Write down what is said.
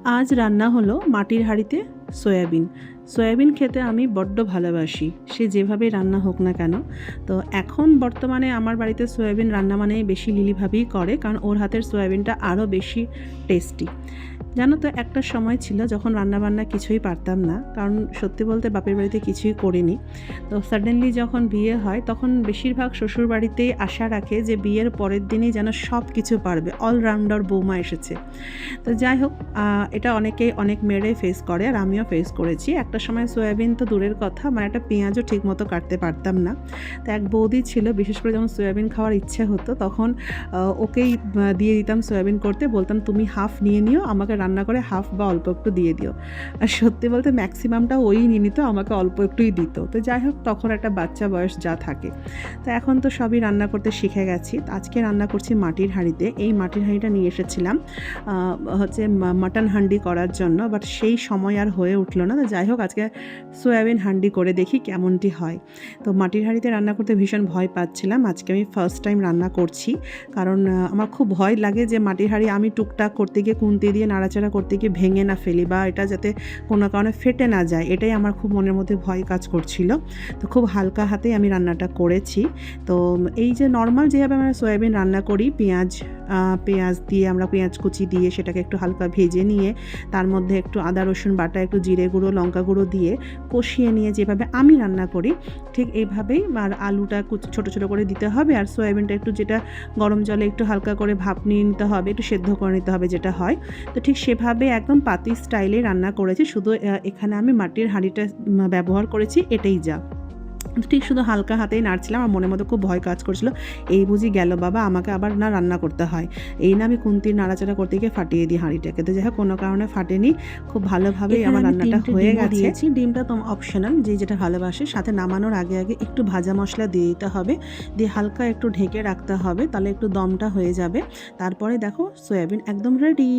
আজ রান্না হলো মাটির হাঁড়িতে সয়াবিন। সয়াবিন খেতে আমি বড্ড ভালোবাসি, সে যেভাবেই রান্না হোক না কেন। তো এখন বর্তমানে আমার বাড়িতে সয়াবিন রান্না মানেই বেশি লিলি ভাবিই করে, কারণ ওর হাতের সয়াবিনটা আরও বেশি টেস্টি। জানো তো, একটা সময় ছিল যখন রান্নাবান্না কিছুই পারতাম না, কারণ সত্যি বলতে বাপের বাড়িতে কিছুই করিনি। তো সাডেনলি যখন বিয়ে হয় তখন বেশিরভাগ শ্বশুর বাড়িতেই আশা রাখে যে বিয়ের পরের দিনই যেন সব কিছু পারবে, অলরাউন্ডার বৌমা এসেছে। তো যাই হোক, এটা অনেকেই অনেক মেয়েরাই ফেস করে, আর আমিও ফেস করেছি। একটা সময় সয়াবিন তো দূরের কথা, মানে একটা পেঁয়াজও ঠিকমতো কাটতে পারতাম না। তো এক বৌদি ছিল, বিশেষ করে যখন সয়াবিন খাওয়ার ইচ্ছে হতো তখন ওকেই দিয়ে দিতাম সয়াবিন করতে, বলতাম তুমি হাফ নিয়ে নিও, আমাকে রান্না করে হাফ বা অল্প একটু দিয়ে দিও। আর সত্যি বলতে ম্যাক্সিমামটা ওই নিয়ে নিত, আমাকে অল্প একটুই দিত। তো যাই হোক, তখন একটা বাচ্চা বয়স যা থাকে। তো এখন তো সবই রান্না করতে শিখে গেছি। আজকে রান্না করছি মাটির হাঁড়িতে। এই মাটির হাঁড়িটা নিয়ে এসেছিলাম হচ্ছে মাটন হান্ডি করার জন্য, বাট সেই সময় আর হয়ে উঠলো না। তো যাই হোক, আজকে সয়াবিন হান্ডি করে দেখি কেমনটি হয়। তো মাটির হাঁড়িতে রান্না করতে ভীষণ ভয় পাচ্ছিলাম। আজকে আমি ফার্স্ট টাইম রান্না করছি, কারণ আমার খুব ভয় লাগে যে মাটির হাঁড়ি আমি টুকটাক করতে গিয়ে খুন্তি দিয়ে নাড়াচাড়া করতে গিয়ে ভেঙে না ফেলি, বা এটা যাতে কোনো কারণে ফেটে না যায়, এটাই আমার খুব মনের মধ্যে ভয় কাজ করছিল। তো খুব হালকা হাতেই আমি রান্নাটা করেছি। তো এই যে নর্মাল যেভাবে আমরা সয়াবিন রান্না করি, পেঁয়াজ দিয়ে, আমরা পেঁয়াজ কুচি দিয়ে সেটাকে একটু হালকা ভেজে নিয়ে তার মধ্যে একটু আদা রসুন বাটা, একটু জিরে গুঁড়ো, লঙ্কা গুঁড়ো দিয়ে কষিয়ে নিয়ে যেভাবে আমি রান্না করি ঠিক এইভাবেই। আর আলুটা ছোটো ছোটো করে দিতে হবে, আর সয়াবিনটা একটু যেটা গরম জলে একটু হালকা করে ভাপ নিয়ে নিতে হবে, একটু সেদ্ধ করে নিতে হবে যেটা হয়। তো ঠিক সেভাবে একদম পাতি স্টাইলে রান্না করেছি, শুধু এখানে আমি মাটির হাঁড়িটা ব্যবহার করেছি, এটাই যা। ঠিক শুধু হালকা হাতেই নাড়ছিলাম, আর মনের মধ্যে খুব ভয় কাজ করছিল, এই বুঝি গেল বাবা, আমাকে আবার না রান্না করতে হয়। এই না আমি খুন্তির নাড়াচাড়া করতে গিয়ে ফাটিয়ে দিই হাঁড়িটাকে। তো যাই হোক, কোনো কারণে ফাটেনি, খুব ভালোভাবেই আমার রান্নাটা হয়ে গেছে। ডিমটা তো অপশনাল, যে যেটা ভালোবাসে। সাথে নামানোর আগে আগে একটু ভাজা মশলা দিয়ে দিতে হবে, দিয়ে হালকা একটু ঢেকে রাখতে হবে, তাহলে একটু দমটা হয়ে যাবে। তারপরে দেখো সয়াবিন একদম রেডি।